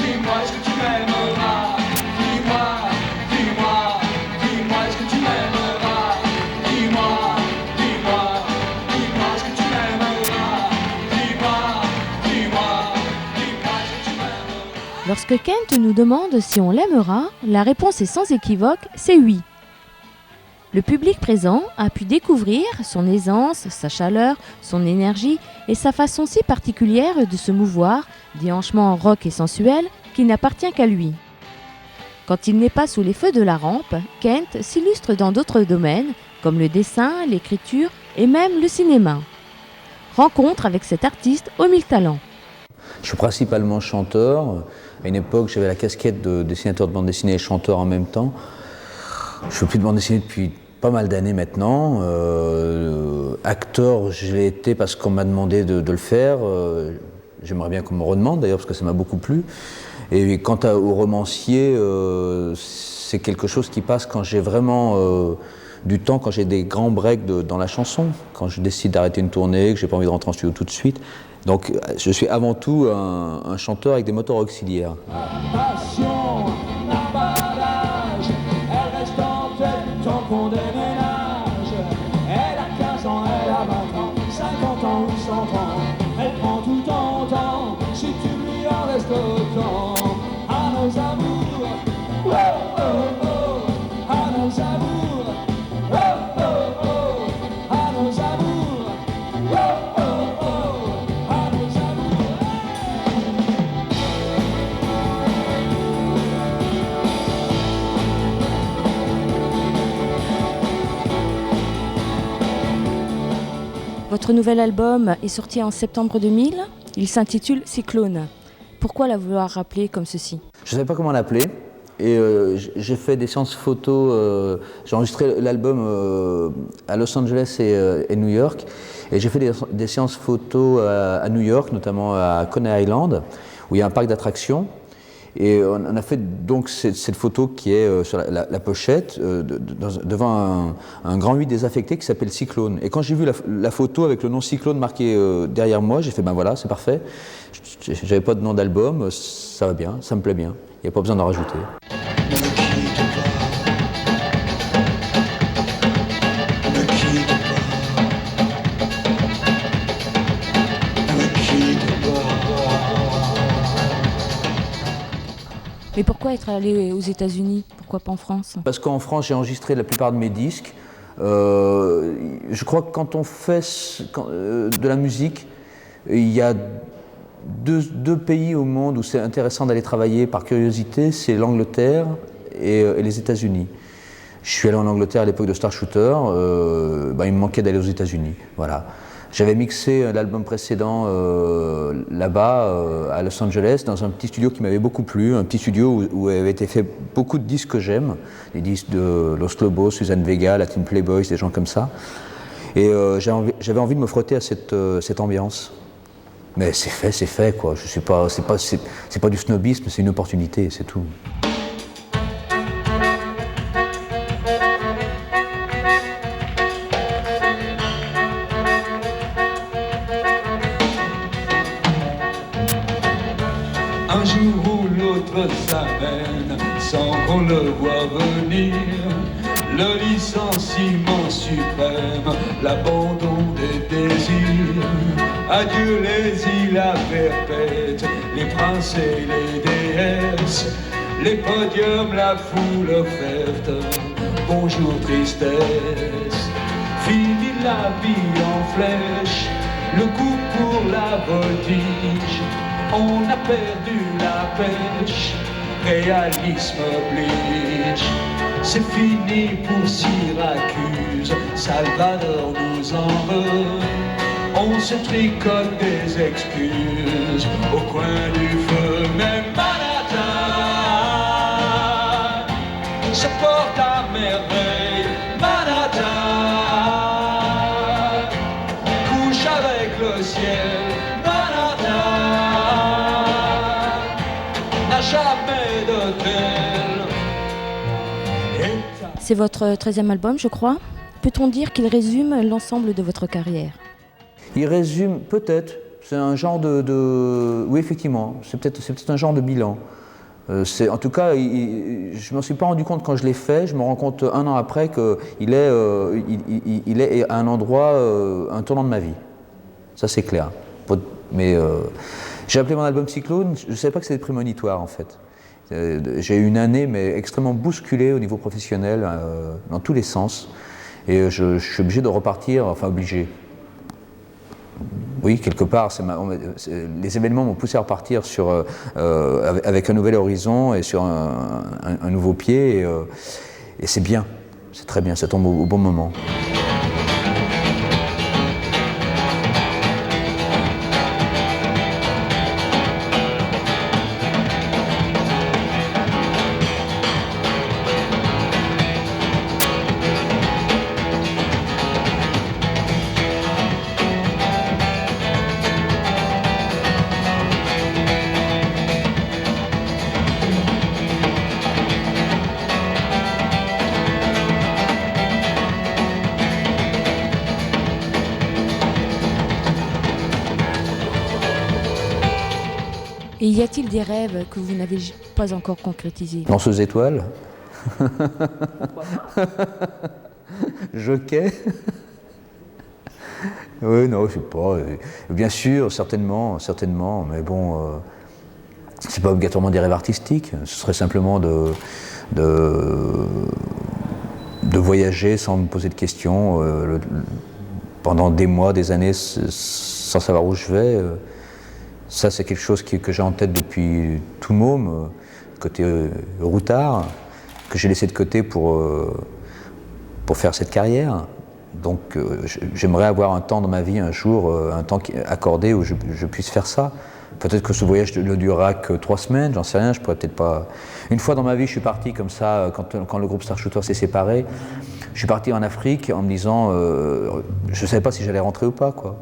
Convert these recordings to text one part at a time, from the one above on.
dis-moi est-ce que tu m'aimeras. Dis-moi, dis-moi, dis-moi est-ce que tu m'aimeras. Dis-moi, dis-moi, dis-moi est-ce que tu m'aimeras. Dis-moi, dis-moi, dis-moi est-ce que tu m'aimeras. Lorsque Kent nous demande si on l'aimera, la réponse est sans équivoque, c'est oui. Le public présent a pu découvrir son aisance, sa chaleur, son énergie et sa façon si particulière de se mouvoir, des hanchements rock et sensuels qui n'appartient qu'à lui. Quand il n'est pas sous les feux de la rampe, Kent s'illustre dans d'autres domaines comme le dessin, l'écriture et même le cinéma. Rencontre avec cet artiste aux 1000 talents. Je suis principalement chanteur. À une époque, j'avais la casquette de dessinateur de bande dessinée et chanteur en même temps. Je ne fais plus de bande dessinée depuis pas mal d'années maintenant. Acteur, je l'ai été parce qu'on m'a demandé de le faire. J'aimerais bien qu'on me redemande d'ailleurs parce que ça m'a beaucoup plu. Et quant au romancier, c'est quelque chose qui passe quand j'ai vraiment du temps, quand j'ai des grands breaks dans la chanson, quand je décide d'arrêter une tournée, que j'ai pas envie de rentrer en studio tout de suite. Donc je suis avant tout un chanteur avec des moteurs auxiliaires. Qu'on déménage, elle a 15 ans, elle a 20 ans, 50 ans ou 100 ans, elle prend tout en temps, si tu lui en restes autant, à nos amours, oh oh oh, à nos amours, oh oh oh, à nos amours, oh oh oh, à nos amours. Votre nouvel album est sorti en septembre 2000, il s'intitule Cyclone. Pourquoi la vouloir rappeler comme ceci ? Je ne savais pas comment l'appeler et j'ai fait des séances photos, j'ai enregistré l'album à Los Angeles et New York et j'ai fait des séances photos à New York, notamment à Coney Island où il y a un parc d'attractions. Et on a fait donc cette photo qui est sur la pochette devant un grand 8 désaffecté qui s'appelle Cyclone. Et quand j'ai vu la photo avec le nom Cyclone marqué derrière moi, j'ai fait ben voilà, c'est parfait. J'avais pas de nom d'album, ça va bien, ça me plaît bien. Il n'y a pas besoin d'en rajouter. Mais pourquoi être allé aux États-Unis ? Pourquoi pas en France ? Parce qu'en France, j'ai enregistré la plupart de mes disques. Je crois que quand on fait de la musique, il y a deux pays au monde où c'est intéressant d'aller travailler par curiosité, c'est l'Angleterre et les États-Unis. Je suis allé en Angleterre à l'époque de Star Shooter, il me manquait d'aller aux États-Unis. Voilà. J'avais mixé l'album précédent là-bas, à Los Angeles, dans un petit studio qui m'avait beaucoup plu, un petit studio où avait été fait beaucoup de disques que j'aime, des disques de Los Lobos, Suzanne Vega, Latin Playboys, des gens comme ça. Et j'avais envie de me frotter à cette ambiance. Mais c'est fait, quoi. C'est pas du snobisme, c'est une opportunité, c'est tout. Un jour ou l'autre s'amène sans qu'on le voit venir. Le licenciement suprême, l'abandon des désirs. Adieu les îles à perpètes, les princes et les déesses, les podiums, la foule offerte. Bonjour tristesse, fini la vie en flèche, le goût pour la voltige. On a perdu la pêche, réalisme oblige. C'est fini pour Syracuse, Salvador nous en veut. On se tricote des excuses au coin du feu. Même Manhattan se porte à merveille. Manhattan couche avec le ciel. Jamais d'hôtel. C'est votre 13e album, je crois. Peut-on dire qu'il résume l'ensemble de votre carrière ? Il résume peut-être, C'est un genre oui, effectivement, c'est peut-être un genre de bilan. En tout cas, je ne m'en suis pas rendu compte quand je l'ai fait, je me rends compte un an après qu'il est, il est à un endroit, un tournant de ma vie. Ça, c'est clair. Mais j'ai appelé mon album Cyclone, je ne savais pas que c'était prémonitoire, en fait. J'ai eu une année mais extrêmement bousculée au niveau professionnel, dans tous les sens. Et je suis obligé de repartir, enfin obligé. Oui, quelque part, les événements m'ont poussé à repartir avec un nouvel horizon et sur un nouveau pied. Et c'est bien, c'est très bien, ça tombe au bon moment. Et y a-t-il des rêves que vous n'avez pas encore concrétisés? Danseuse étoile. Jockey. Oui, non, je sais pas. Bien sûr, certainement, mais bon, c'est pas obligatoirement des rêves artistiques. Ce serait simplement de voyager sans me poser de questions pendant des mois, des années, sans savoir où je vais. Ça, c'est quelque chose que j'ai en tête depuis tout môme, côté routard, que j'ai laissé de côté pour faire cette carrière. Donc, j'aimerais avoir un temps dans ma vie, un jour, un temps accordé où je puisse faire ça. Peut-être que ce voyage ne durera que 3 semaines, j'en sais rien, je pourrais peut-être pas... Une fois dans ma vie, je suis parti comme ça, quand le groupe Star Shooter s'est séparé, je suis parti en Afrique en me disant, je ne savais pas si j'allais rentrer ou pas, quoi.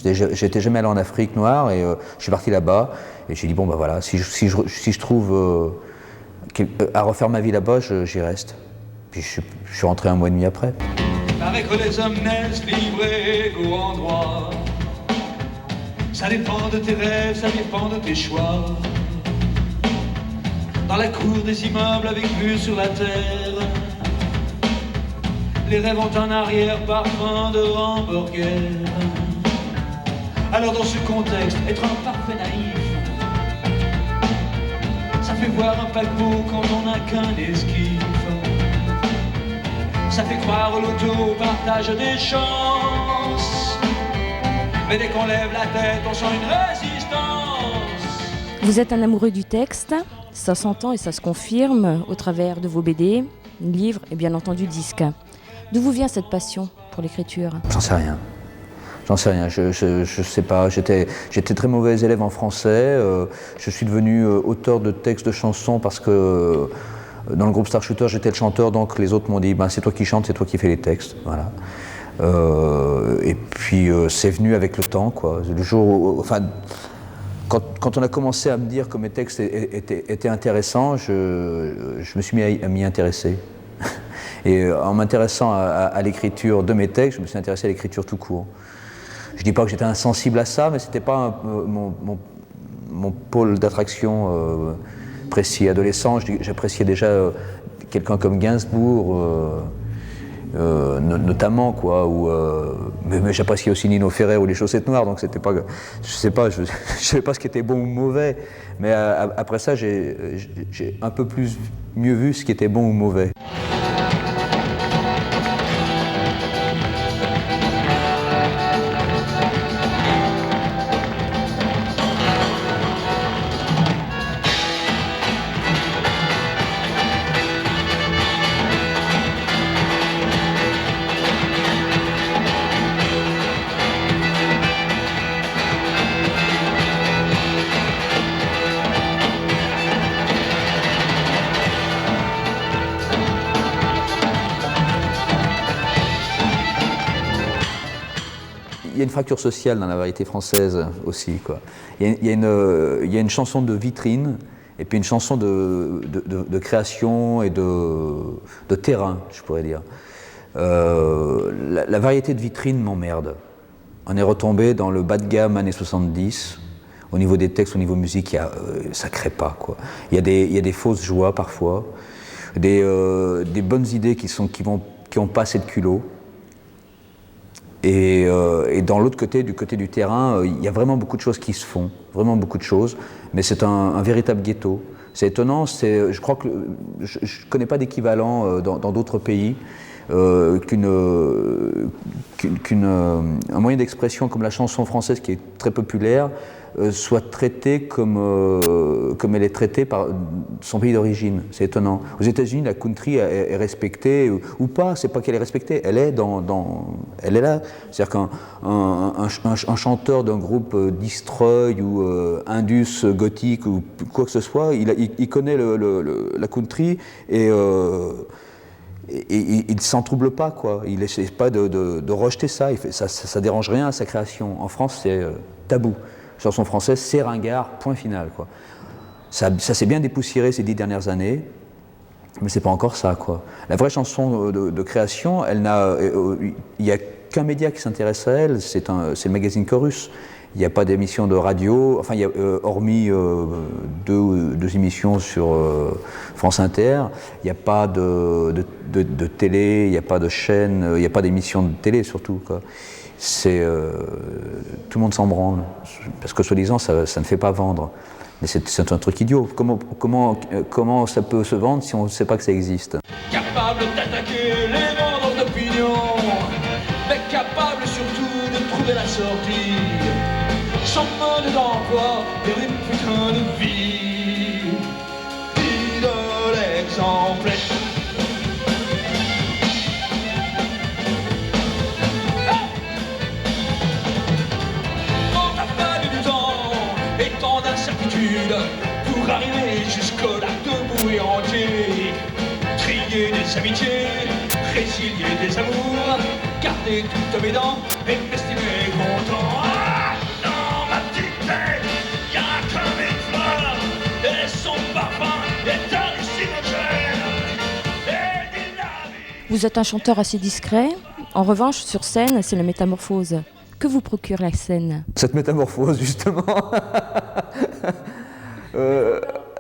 J'étais jamais allé en Afrique noire et je suis parti là-bas et j'ai dit bon bah voilà, si je trouve à refaire ma vie là-bas, j'y reste. Puis je suis rentré 1 mois et demi après. Paraît que les hommes naissent libres et égaux en droit. Ça dépend de tes rêves, ça dépend de tes choix. Dans la cour des immeubles avec vue sur la terre, les rêves ont un arrière-parfum de hamburger. Alors dans ce contexte, être un parfait naïf, ça fait voir un paquebot quand on n'a qu'un esquif. Ça fait croire au loto, au partage des chances. Mais dès qu'on lève la tête, on sent une résistance. Vous êtes un amoureux du texte, ça s'entend et ça se confirme au travers de vos BD, livres et bien entendu disques. D'où vous vient cette passion pour l'écriture? J'en sais rien. Je sais pas, j'étais très mauvais élève en français, je suis devenu auteur de textes de chansons parce que dans le groupe Star Shooter j'étais le chanteur, donc les autres m'ont dit c'est toi qui chantes, c'est toi qui fais les textes, voilà. Et puis c'est venu avec le temps, quoi. Le jour où, enfin, quand on a commencé à me dire que mes textes étaient intéressants, je me suis mis à m'y intéresser. Et en m'intéressant à l'écriture de mes textes, je me suis intéressé à l'écriture tout court. Je ne dis pas que j'étais insensible à ça, mais ce n'était pas mon pôle d'attraction précis. Adolescent, j'appréciais déjà quelqu'un comme Gainsbourg, notamment, quoi. Mais j'appréciais aussi Nino Ferrer ou les Chaussettes Noires, donc c'était pas, je sais pas, je savais pas ce qui était bon ou mauvais. Mais après ça, j'ai un peu mieux vu ce qui était bon ou mauvais. Il y a une fracture sociale dans la variété française aussi, quoi. Il y a une chanson de vitrine et puis une chanson de création et de terrain, je pourrais dire. La variété de vitrine m'emmerde. On est retombé dans le bas de gamme années 70. Au niveau des textes, au niveau musique, ça crée pas, quoi. Il y a des fausses joies parfois, des bonnes idées qui ont pas assez de culot. Et dans l'autre côté, du côté du terrain, il y a vraiment beaucoup de choses qui se font, vraiment beaucoup de choses, mais c'est un véritable ghetto. C'est étonnant, je crois que je ne connais pas d'équivalent dans d'autres pays qu'un moyen d'expression comme la chanson française qui est très populaire soit traitée comme elle est traitée par son pays d'origine. C'est étonnant. Aux États-Unis, la country est respectée ou pas. C'est pas qu'elle est respectée. Elle est elle est là. C'est-à-dire qu'un chanteur d'un groupe Destroy ou Indus gothique ou quoi que ce soit, il connaît la country et il ne s'en trouble pas, quoi. Il n'essaie pas de rejeter ça. Ça dérange rien à sa création. En France, c'est tabou. Chanson française, c'est ringard, point final, quoi. Ça s'est bien dépoussiéré ces 10 dernières années, mais c'est pas encore ça, quoi. La vraie chanson de création, il n'y a qu'un média qui s'intéresse à elle, c'est le magazine Chorus. Il n'y a pas d'émission de radio, enfin, hormis deux émissions sur France Inter, il n'y a pas de télé, il n'y a pas de chaîne, il n'y a pas d'émission de télé surtout, quoi. Tout le monde s'en branle, parce que soi-disant ça ne fait pas vendre. Mais c'est un truc idiot. Comment ça peut se vendre si on ne sait pas que ça existe? Capable d'attaquer les vendeurs d'opinion, mais capable surtout de trouver la sortie. Sans mode d'emploi vers une putain de vie. Idole exemplaire. Pour arriver jusqu'au lac debout et entier, trier des amitiés, résilier des amours, garder toutes mes dents et m'estimer content. Ah, dans ma petite tête, y'a comme une fleur, et son parfum est hallucinogène. Vous êtes un chanteur assez discret. En revanche, sur scène, c'est la métamorphose. Que vous procure la scène? Cette métamorphose, justement.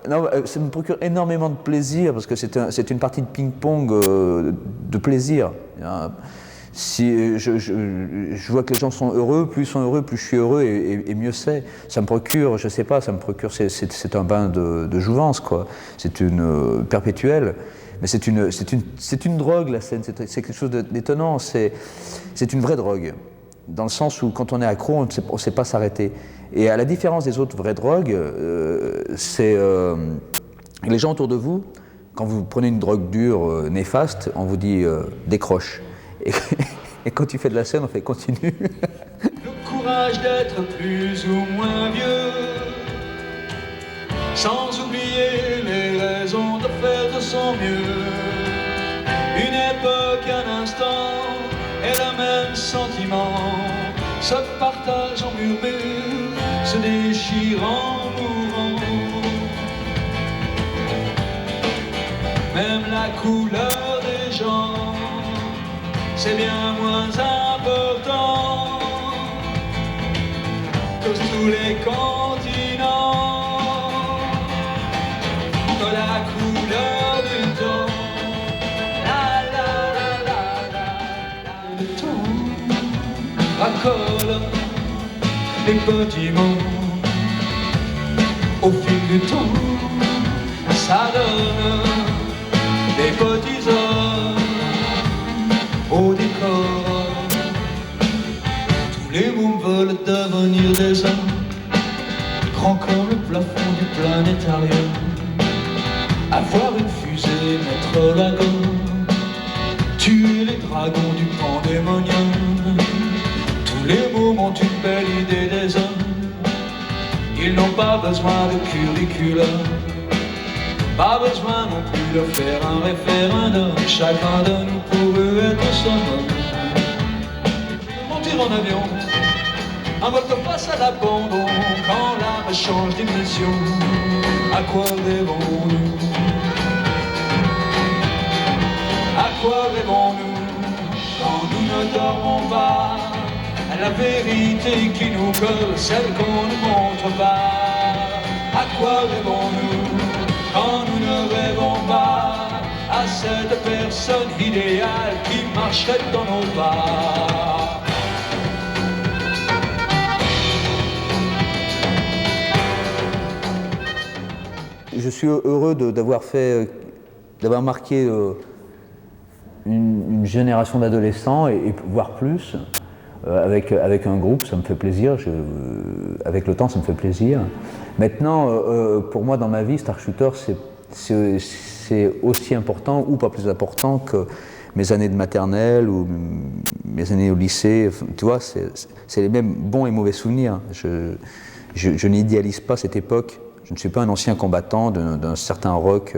Non, ça me procure énormément de plaisir parce que c'est une partie de ping-pong de plaisir. Si je vois que les gens sont heureux, plus ils sont heureux, plus je suis heureux et mieux c'est. Ça me procure, je sais pas, c'est un bain de jouvence, quoi. C'est une perpétuelle. Mais c'est une drogue, la scène. C'est quelque chose d'étonnant. C'est une vraie drogue. Dans le sens où quand on est accro, on ne sait pas s'arrêter. Et à la différence des autres vraies drogues, les gens autour de vous, quand vous prenez une drogue dure, néfaste, on vous dit décroche. Et quand tu fais de la scène, on fait continue. Le courage d'être plus ou moins vieux, sans oublier les raisons de faire de son mieux. Une époque, un instant, et le même sentiment se partage en murmure, se déchire en mourant. Même la couleur des gens, c'est bien moins important que tous les continents, que la couleur du temps. Le temps racole les petits mots. Au fil du temps, ça donne des petits hommes au décor. Tous les mômes veulent devenir des hommes, grands comme le plafond du planétarium. Avoir une fusée, mettre la gomme, tuer les dragons du pandémonium. Tous les mômes ont une belle idée des hommes, ils n'ont pas besoin de curriculum. Pas besoin non plus de faire un référendum. Chacun de nous pourrait être son homme. Monter en avion, un vol de face à l'abandon. Quand l'âme change d'impression, à quoi rêvons-nous? À quoi rêvons-nous quand nous ne dormons pas? la vérité qui nous colle, celle qu'on ne montre pas. À quoi rêvons-nous quand nous ne rêvons pas à cette personne idéale qui marcherait dans nos pas? Je suis heureux d'avoir marqué une génération d'adolescents et voire plus avec un groupe, ça me fait plaisir. Avec le temps, ça me fait plaisir. Maintenant, pour moi, dans ma vie, Star Shooter, c'est aussi important ou pas plus important que mes années de maternelle ou mes années au lycée. Tu vois, c'est les mêmes bons et mauvais souvenirs. Je n'idéalise pas cette époque. Je ne suis pas un ancien combattant d'un certain rock.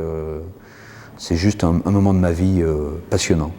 C'est juste un moment de ma vie passionnant.